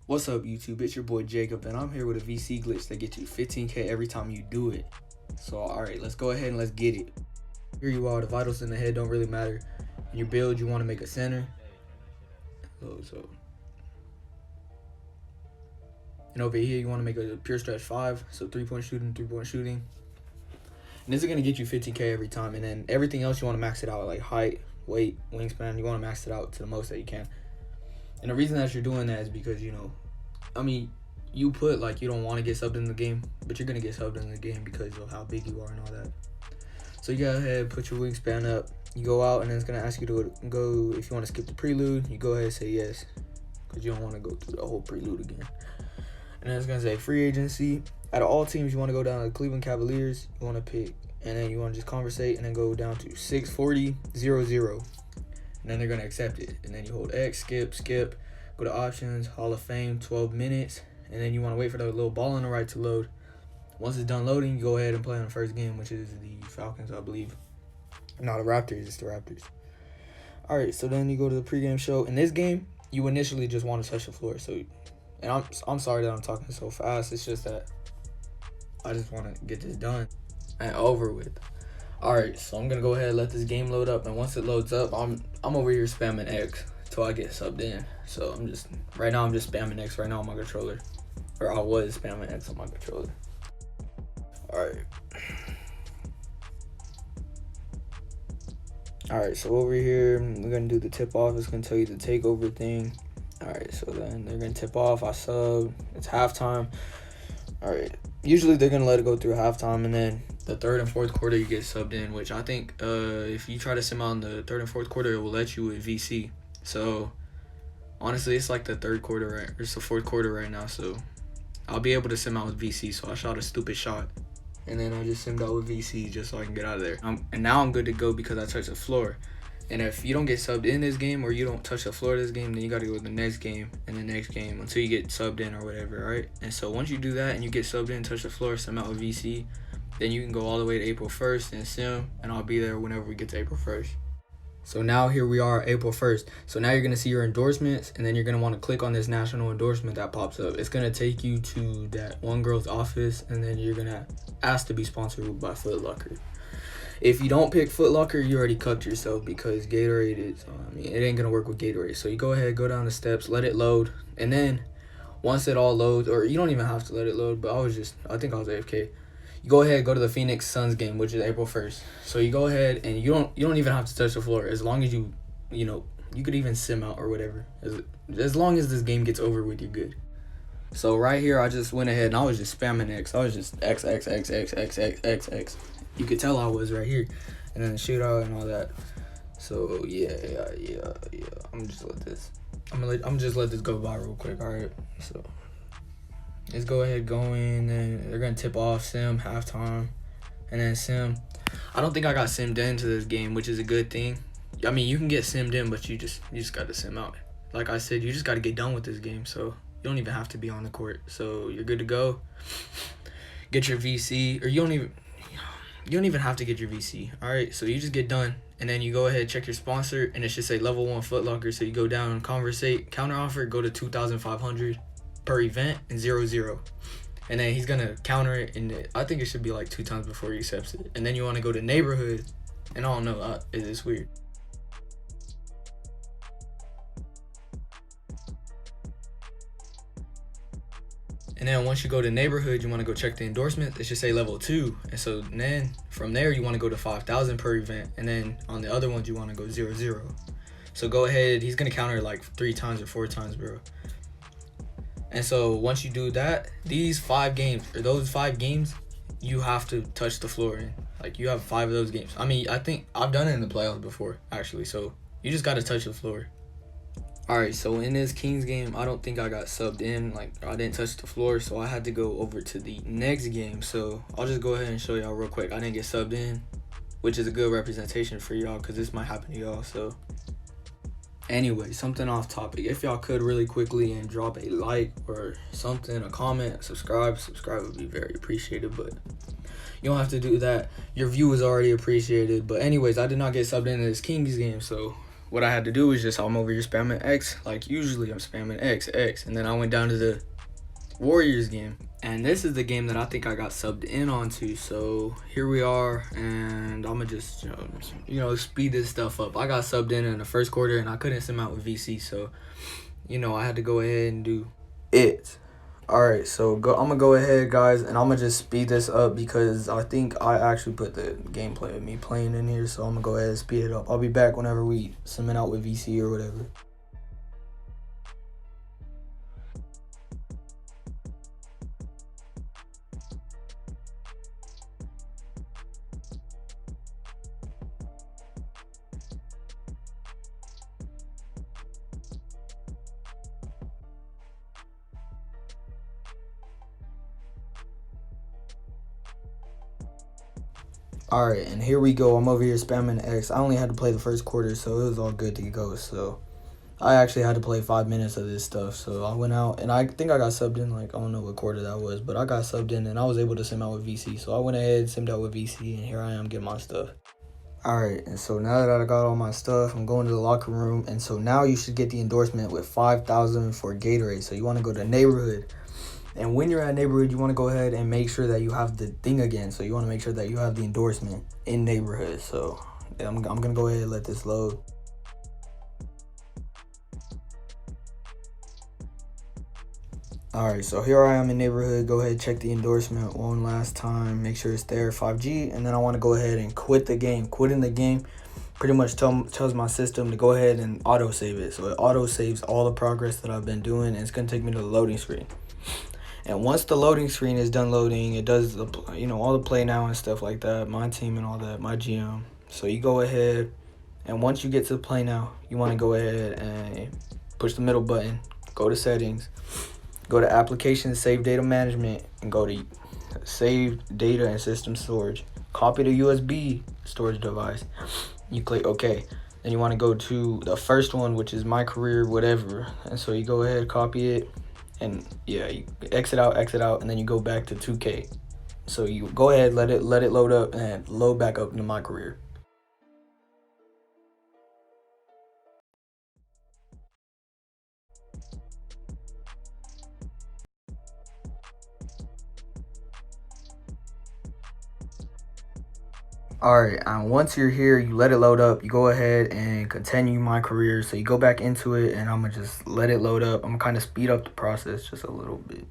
What's up, YouTube? It's your boy Jacob, and I'm here with a VC glitch that gets you 15K every time you do it. So, alright, let's go ahead and let's get it. Here you are, the vitals in the head don't really matter. In your build, you want to make a center. And over here, you want to make a pure stretch 5. So 3-point shooting, 3-point shooting. And this is going to get you 15K every time. And then everything else, you want to max it out, like height, weight, wingspan. You want to max it out to the most that you can. And the reason that you're doing that is because, you put like you don't want to get subbed in the game, but you're going to get subbed in the game because of how big you are and all that. So you go ahead, put your wingspan up. You go out, and then it's going to ask you to go, if you want to skip the prelude, you go ahead and say yes, because you don't want to go through the whole prelude again. And then it's going to say free agency. Out of all teams, you want to go down to the Cleveland Cavaliers. You want to pick, and then you want to just conversate, and then go down to 640-00. And then they're going to accept it. And then you hold X, skip, go to options, Hall of Fame, 12 minutes. And then you want to wait for the little ball on the right to load. Once it's done loading, you go ahead and play on the first game, which is the Falcons, I believe. No, the Raptors. It's the Raptors. All right, so then you go to the pregame show. In this game, you initially just want to touch the floor. So, and I'm sorry that I'm talking so fast. It's just that I just want to get this done and over with. All right, so I'm gonna go ahead and let this game load up, and once it loads up, I'm over here spamming X till I get subbed in. So right now I'm just spamming X right now on my controller, or I was spamming X on my controller. All right, so over here we're gonna do the tip off. It's gonna tell you the takeover thing. All right, so then they're gonna tip off. I sub. It's halftime. All right. Usually they're gonna let it go through halftime, and then the third and fourth quarter you get subbed in, which I think if you try to sim out in the third and fourth quarter, it will let you with VC. So honestly, it's like the third quarter, right? It's the fourth quarter right now, so I'll be able to sim out with VC. So I shot a stupid shot, and then I just simmed out with VC just so I can get out of there. And now I'm good to go because I touched the floor. And if you don't get subbed in this game, or you don't touch the floor this game, then you got to go to the next game and the next game until you get subbed in or whatever, right? And so once you do that and you get subbed in, touch the floor, sim out with VC, then you can go all the way to April 1st and sim, and I'll be there whenever we get to April 1st. So now here we are, April 1st. So now you're going to see your endorsements, and then you're going to want to click on this national endorsement that pops up. It's going to take you to that one girl's office, and then you're going to ask to be sponsored by Foot Locker. If you don't pick Foot Locker, you already cucked yourself, because Gatorade is, it ain't going to work with Gatorade. So you go ahead, go down the steps, let it load. And then once it all loads, or you don't even have to let it load, but I think I was AFK. You go ahead, go to the Phoenix Suns game, which is April 1st. So you go ahead, and you don't even have to touch the floor. As long as you could even sim out or whatever. As long as this game gets over with, you're good. So right here, I just went ahead and I was just spamming X. I was just X. You could tell I was right here, and then the shootout and all that. So yeah. I'm just let this go by real quick. All right. So let's go ahead going, and they're gonna tip off, sim, halftime, and then sim. I don't think I got simmed into this game, which is a good thing. I mean, you can get simmed in, but you just got to sim out. Like I said, you just got to get done with this game. So you don't even have to be on the court. So you're good to go. Get your VC, or you don't even have to get your VC. All right, so you just get done, and then you go ahead, check your sponsor, and it should say level 1 Foot Locker. So you go down and conversate, counter offer, go to 2,500 per event, and 0-0. And then he's gonna counter it, and I think it should be like 2 times before he accepts it. And then you want to go to neighborhood, and I don't know, it's weird. And then once you go to neighborhood, you want to go check the endorsement. It should say level 2. And so then from there, you want to go to 5,000 per event. And then on the other ones, you want to go 0-0. So go ahead. He's going to counter like 3 times or 4 times, bro. And so once you do that, those 5 games, you have to touch the floor in. Like, you have 5 of those games. I mean, I think I've done it in the playoffs before, actually. So you just got to touch the floor. All right, so in this Kings game, I don't think I got subbed in. Like, I didn't touch the floor, so I had to go over to the next game. So I'll just go ahead and show y'all real quick. I didn't get subbed in, which is a good representation for y'all, because this might happen to y'all. So anyway, something off topic. If y'all could really quickly and drop a like or something, a comment, subscribe would be very appreciated, but you don't have to do that. Your view is already appreciated. But anyways, I did not get subbed into this Kings game, so what I had to do was just, I'm over here spamming X. Like, usually I'm spamming X, and then I went down to the Warriors game. And this is the game that I think I got subbed in onto. So here we are, and I'm gonna just, speed this stuff up. I got subbed in the first quarter, and I couldn't sim out with VC, so, I had to go ahead and do it. All right, so I'm gonna go ahead, guys, and I'm gonna just speed this up because I think I actually put the gameplay of me playing in here, so I'm gonna go ahead and speed it up. I'll be back whenever we sim it out with VC or whatever. All right, and here we go. I'm over here spamming X. I only had to play the first quarter, so it was all good to go. So I actually had to play 5 minutes of this stuff. So I went out, and I think I got subbed in, like, I don't know what quarter that was, but I got subbed in, and I was able to sim out with VC. So I went ahead, simmed out with VC, and here I am getting my stuff. All right, and so now that I got all my stuff, I'm going to the locker room, and so now you should get the endorsement with 5,000 for Gatorade. So you want to go to neighborhood. And when you're at neighborhood, you want to go ahead and make sure that you have the thing again. So you want to make sure that you have the endorsement in neighborhood. So yeah, I'm going to go ahead and let this load. All right, so here I am in neighborhood. Go ahead, check the endorsement one last time. Make sure it's there, 5G. And then I want to go ahead and quit the game. Quitting the game pretty much tells my system to go ahead and auto-save it. So it auto-saves all the progress that I've been doing, and it's going to take me to the loading screen. And once the loading screen is done loading, it does the, all the play now and stuff like that, my team and all that, my GM. So you go ahead, and once you get to the play now, you want to go ahead and push the middle button, go to settings, go to applications, save data management, and go to save data and system storage. Copy the USB storage device. You click OK. Then you want to go to the first one, which is my career, whatever. And so you go ahead, copy it. And yeah, you exit out, and then you go back to 2K. So you go ahead, let it load up and load back up into my career. All right, and once you're here, you let it load up. You go ahead and continue my career. So you go back into it, and I'm gonna just let it load up. I'm gonna kind of speed up the process just a little bit.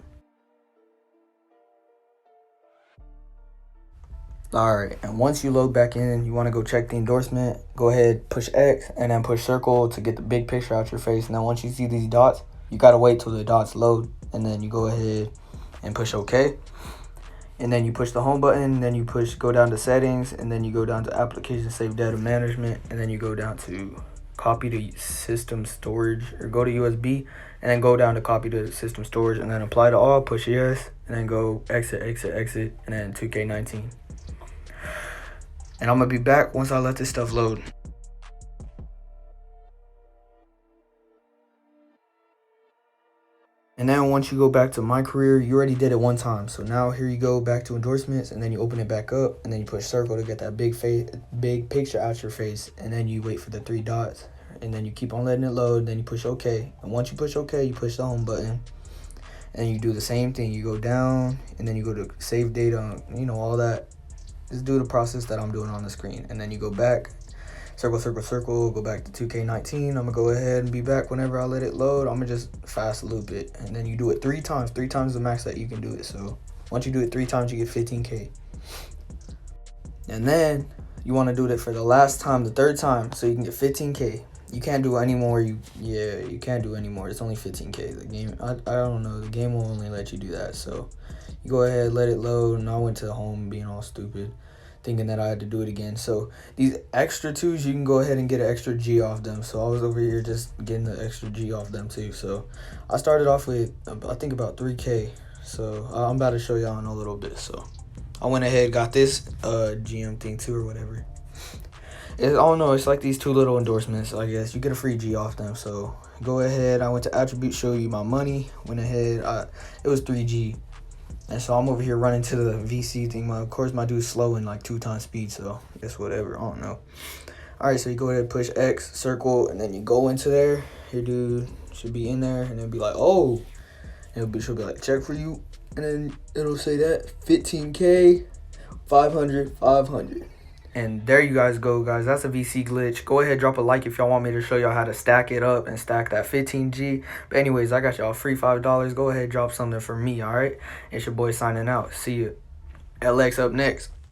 All right, and once you load back in, you want to go check the endorsement. Go ahead, push X, and then push circle to get the big picture out your face. Now, once you see these dots, you gotta wait till the dots load, and then you go ahead and push OK. And then you push the home button, and then you go down to settings, and then you go down to application, save data management, and then you go down to copy to system storage, or go to USB, and then go down to copy to system storage, and then apply to all, push yes, and then go exit, and then 2K19. And I'm gonna be back once I let this stuff load. And then once you go back to my career, you already did it one time. So now here you go back to endorsements, and then you open it back up, and then you push circle to get that big picture out your face, and then you wait for the 3 dots, and then you keep on letting it load. Then you push OK, and once you push OK, you push the home button, and you do the same thing. You go down, and then you go to save data, all that. Just do the process that I'm doing on the screen, and then you go back. Circle, go back to 2K19. I'm gonna go ahead and be back whenever I let it load. I'm gonna just fast loop it, and then you do it 3 times. 3 times the max that you can do it. So once you do it 3 times, you get 15K. And then you want to do it for the last time, the 3rd time, so you can get 15K. You can't do any more. You can't do any more. It's only 15K. The game, I don't know. The game will only let you do that. So you go ahead, let it load, and I went to the home being all stupid, thinking that I had to do it again. So these extra 2s, you can go ahead and get an extra G off them. So I was over here just getting the extra G off them too. So I started off with, I think, about 3K. So I'm about to show y'all in a little bit. So I went ahead, got this GM thing too, or whatever. I don't know, it's like these 2 little endorsements, I guess. You get a free G off them. So go ahead, I went to attribute, show you my money. Went ahead, it was 3G. And so I'm over here running to the VC thing. Of course, my dude's slow in like 2 times speed, so I guess whatever. I don't know. All right, so you go ahead and push X, circle, and then you go into there. Your dude should be in there, and then be like, oh, and she'll be like, check for you, and then it'll say that 15K, 500, 500. And there you guys go, guys. That's a VC glitch. Go ahead, drop a like if y'all want me to show y'all how to stack it up and stack that 15G. But anyways, I got y'all free $5. Go ahead, drop something for me, all right? It's your boy signing out. See you. LX up next.